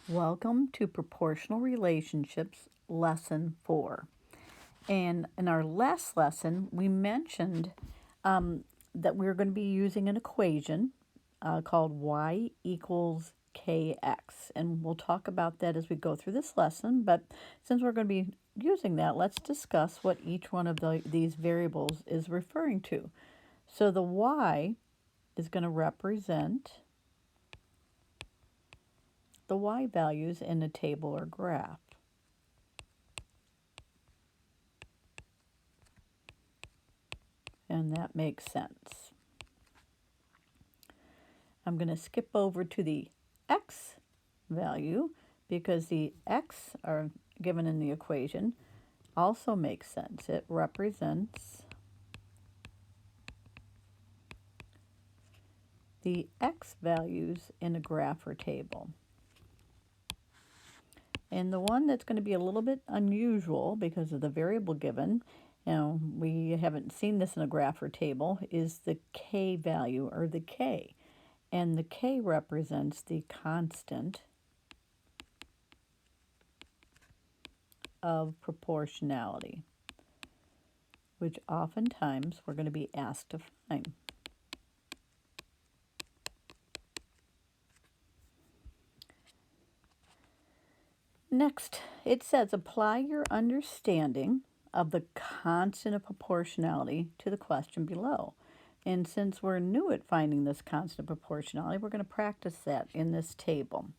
Welcome to Proportional Relationships, Lesson 4. And in our last lesson, we mentioned that we're going to be using an equation called y equals kx. And we'll talk about that as we go through this lesson. But since we're going to be using that, let's discuss what each one of these variables is referring to. So the y is going to represent the y values in a table or graph. And that makes sense. I'm going to skip over to the x value because the x are given in the equation also makes sense. It represents the x values in a graph or table. And the one that's going to be a little bit unusual because of the variable given, we haven't seen this in a graph or table, is the k value, or the k. And the k represents the constant of proportionality, which oftentimes we're going to be asked to find. Next, it says apply your understanding of the constant of proportionality to the question below. And since we're new at finding this constant of proportionality, we're going to practice that in this table.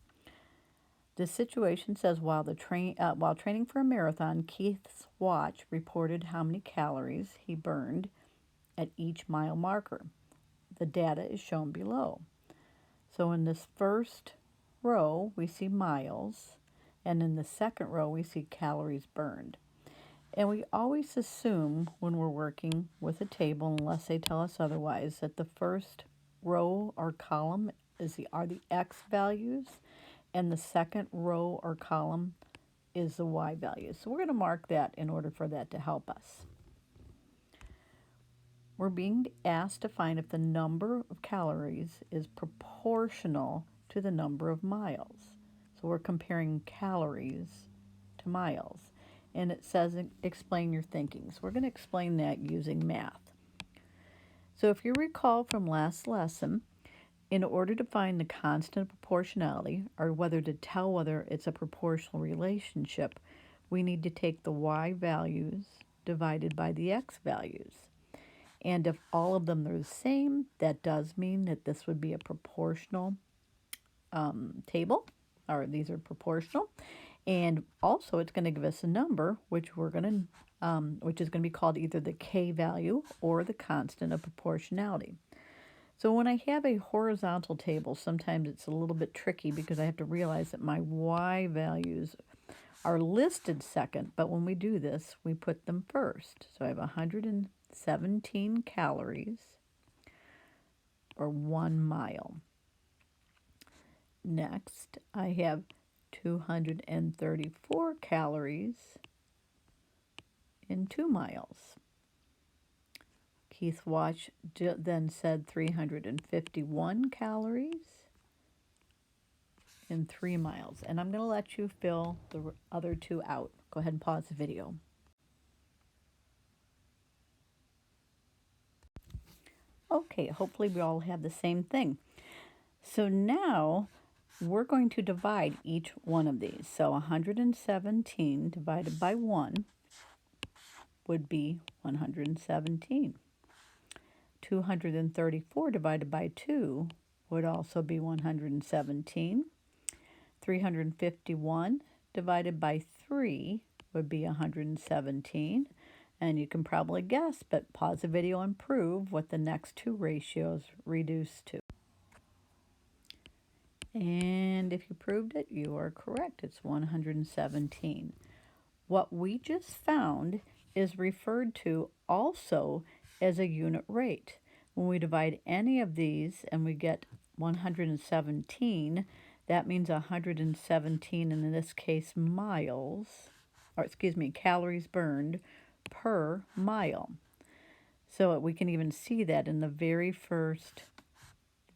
This situation says while training for a marathon, Keith's watch reported how many calories he burned at each mile marker. The data is shown below. So in this first row, we see miles, and in the second row, we see calories burned. And we always assume when we're working with a table, unless they tell us otherwise, that the first row or column are the x values, and the second row or column is the y values. So we're going to mark that in order for that to help us. We're being asked to find if the number of calories is proportional to the number of miles. So we're comparing calories to miles. And it says explain your thinking. So we're going to explain that using math. So if you recall from last lesson, in order to find the constant of proportionality, or whether to tell whether it's a proportional relationship, we need to take the y values divided by the x values. And if all of them are the same, that does mean that this would be a proportional table, or these are proportional. And also it's going to give us a number, which is going to be called either the k value or the constant of proportionality. So when I have a horizontal table, sometimes it's a little bit tricky because I have to realize that my y values are listed second, but when we do this, we put them first. So I have 117 calories, or 1 mile. Next, I have 234 calories in 2 miles. Keith's watch then said 351 calories in 3 miles. And I'm going to let you fill the other two out. Go ahead and pause the video. Okay, hopefully we all have the same thing. So now we're going to divide each one of these. So 117 divided by 1 would be 117. 234 divided by 2 would also be 117. 351 divided by 3 would be 117. And you can probably guess, but pause the video and prove what the next two ratios reduce to. And if you proved it, you are correct. It's 117. What we just found is referred to also as a unit rate. When we divide any of these and we get 117, that means 117, and in this case calories burned per mile. So we can even see that in the very first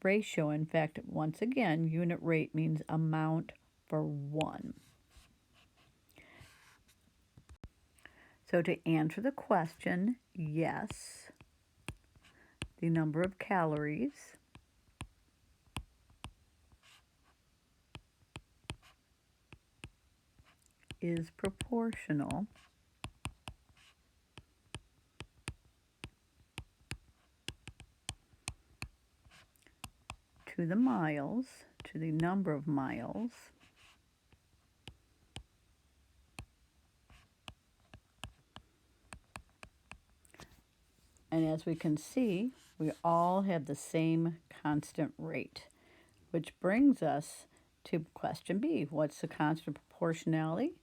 ratio. In fact, once again, unit rate means amount for 1. So to answer the question, yes, the number of calories is proportional to the miles, to the number of miles and as we can see, we all have the same constant rate, which brings us to question B. What's the constant proportionality?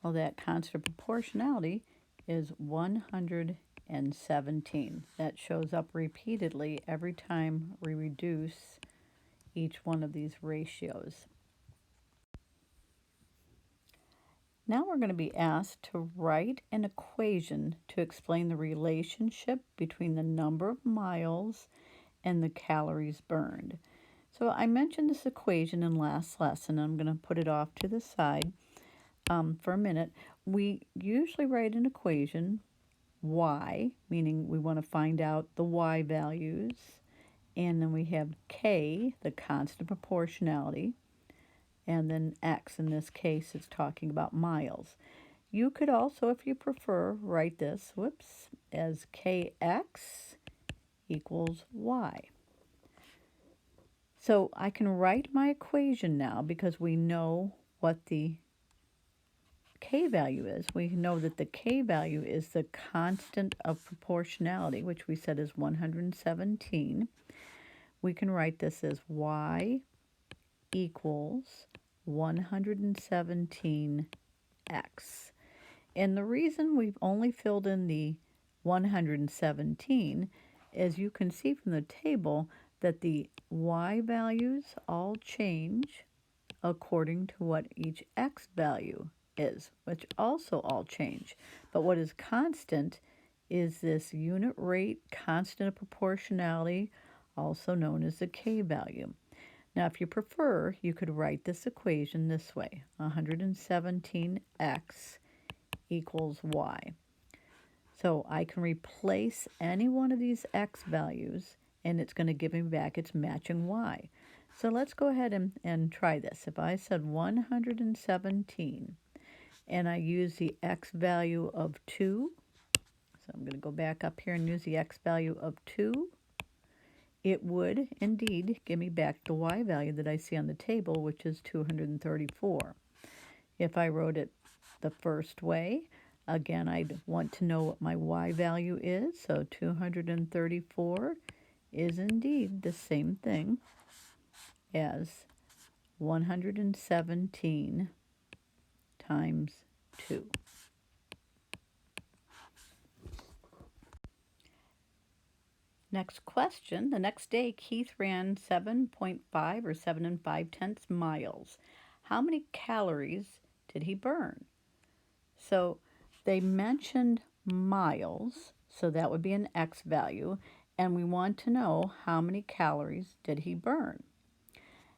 Well, that constant proportionality is 117. That shows up repeatedly every time we reduce each one of these ratios. Now we're going to be asked to write an equation to explain the relationship between the number of miles and the calories burned. So I mentioned this equation in last lesson. I'm going to put it off to the side for a minute. We usually write an equation, y, meaning we want to find out the y values, and then we have k, the constant proportionality, and then x, in this case, it's talking about miles. You could also, if you prefer, write this, as kx equals y. So I can write my equation now because we know what the k value is. We know that the k value is the constant of proportionality, which we said is 117. We can write this as y equals 117x. And the reason we've only filled in the 117, as you can see from the table, that the y values all change according to what each x value is, which also all change. But what is constant is this unit rate constant of proportionality, also known as the k value. Now, if you prefer, you could write this equation this way: 117x equals y. So I can replace any one of these x values, and it's going to give me back its matching y. So let's go ahead and try this. If I said 117, and I use the x value of 2, so I'm going to go back up here and use the x value of 2, it would indeed give me back the y value that I see on the table, which is 234. If I wrote it the first way, again, I'd want to know what my y value is, so 234 is indeed the same thing as 117 times 2. Next question. The next day, Keith ran 7.5 or 7 5/10 miles. How many calories did he burn? So they mentioned miles, so that would be an x value, and we want to know how many calories did he burn.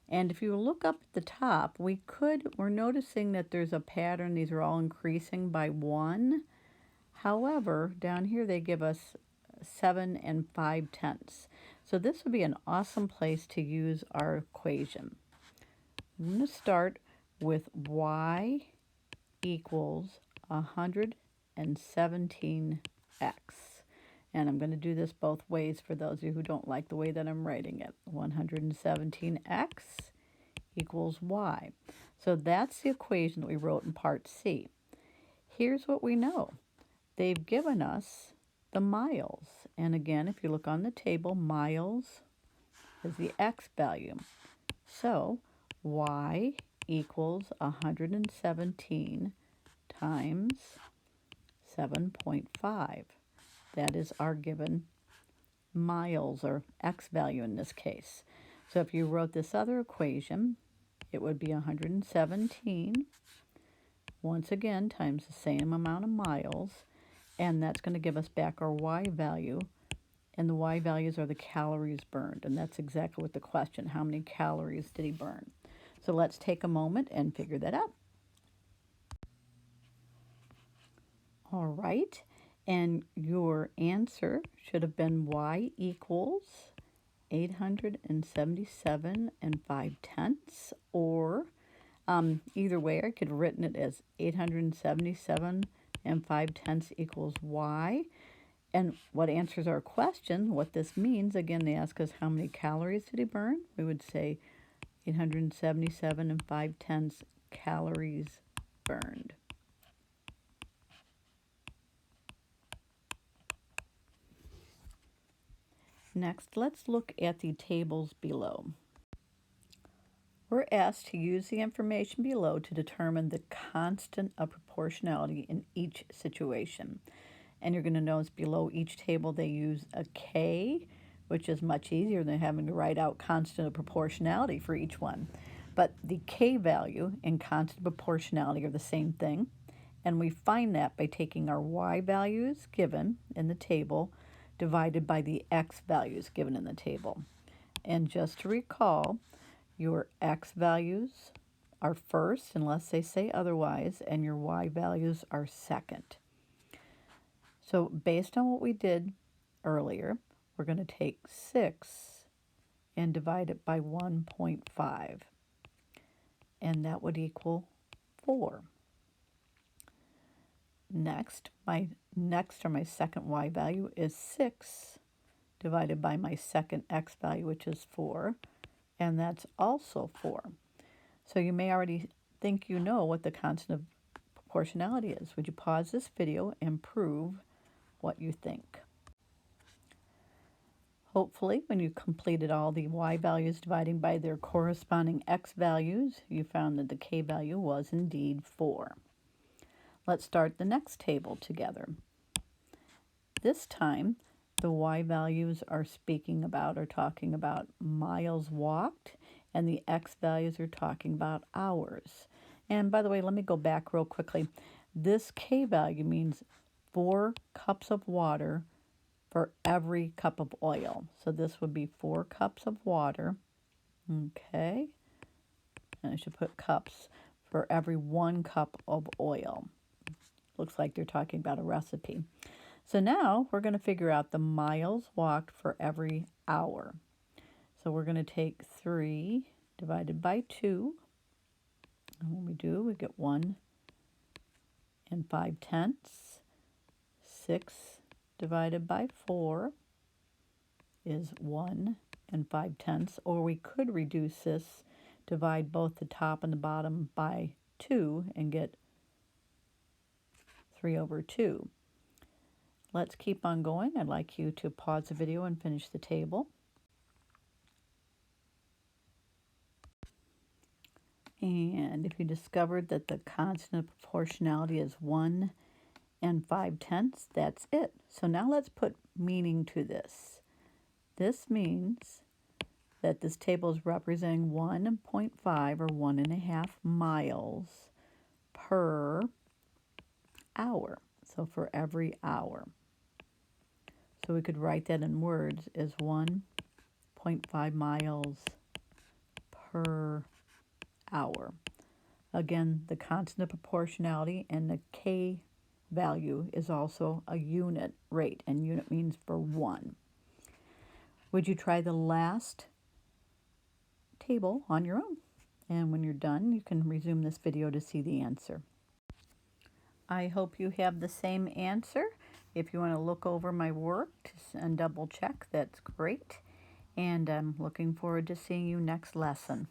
And if you look up at the top, we're noticing that there's a pattern. These are all increasing by 1. However, down here they give us 7 5/10. So this would be an awesome place to use our equation. I'm going to start with y equals 117x. And I'm going to do this both ways for those of you who don't like the way that I'm writing it. 117x equals y. So that's the equation that we wrote in part C. Here's what we know. They've given us the miles. And again, if you look on the table, miles is the x value. So y equals 117 times 7.5. That is our given miles, or x value in this case. So if you wrote this other equation, it would be 117, once again, times the same amount of miles, and that's going to give us back our y value, and the y values are the calories burned, and that's exactly what the question, how many calories did he burn? So let's take a moment and figure that out. All right, and your answer should have been y equals 877 and 5/10, or either way, I could have written it as 877 and 5/10 equals y. And what answers our question, what this means, again, they ask us how many calories did he burn. We would say 877 and 5/10 calories burned. Next, let's look at the tables below. We're asked to use the information below to determine the constant of proportionality in each situation. And you're going to notice below each table they use a K, which is much easier than having to write out constant of proportionality for each one. But the K value and constant proportionality are the same thing. And we find that by taking our Y values given in the table divided by the X values given in the table. And just to recall, your X values are first, unless they say otherwise, and your Y values are second. So based on what we did earlier, we're going to take 6 and divide it by 1.5, and that would equal 4. Next, my second Y value is 6 divided by my second X value, which is 4, and that's also 4. So you may already think you know what the constant of proportionality is. Would you pause this video and prove what you think? Hopefully, when you completed all the Y values dividing by their corresponding X values, you found that the K value was indeed 4. Let's start the next table together. This time, the Y values are talking about miles walked, and the X values are talking about hours. And by the way, let me go back real quickly. This K value means 4 cups of water for every cup of oil. So this would be 4 cups of water, okay? And I should put cups for every 1 cup of oil. Looks like they're talking about a recipe. So now we're going to figure out the miles walked for every hour. So we're going to take 3 divided by 2. And when we do, we get 1 and 5/10. 6 divided by 4 is 1 and 5/10. Or we could reduce this, divide both the top and the bottom by 2 and get 3/2. Let's keep on going. I'd like you to pause the video and finish the table. And if you discovered that the constant of proportionality is 1 and 5/10, that's it. So now let's put meaning to this. This means that this table is representing 1.5 or 1.5 miles per hour. So for every hour. So we could write that in words as 1.5 miles per hour. Again, the constant of proportionality and the K value is also a unit rate, and unit means for 1. Would you try the last table on your own? And when you're done, you can resume this video to see the answer. I hope you have the same answer. If you want to look over my work and double check, that's great. And I'm looking forward to seeing you next lesson.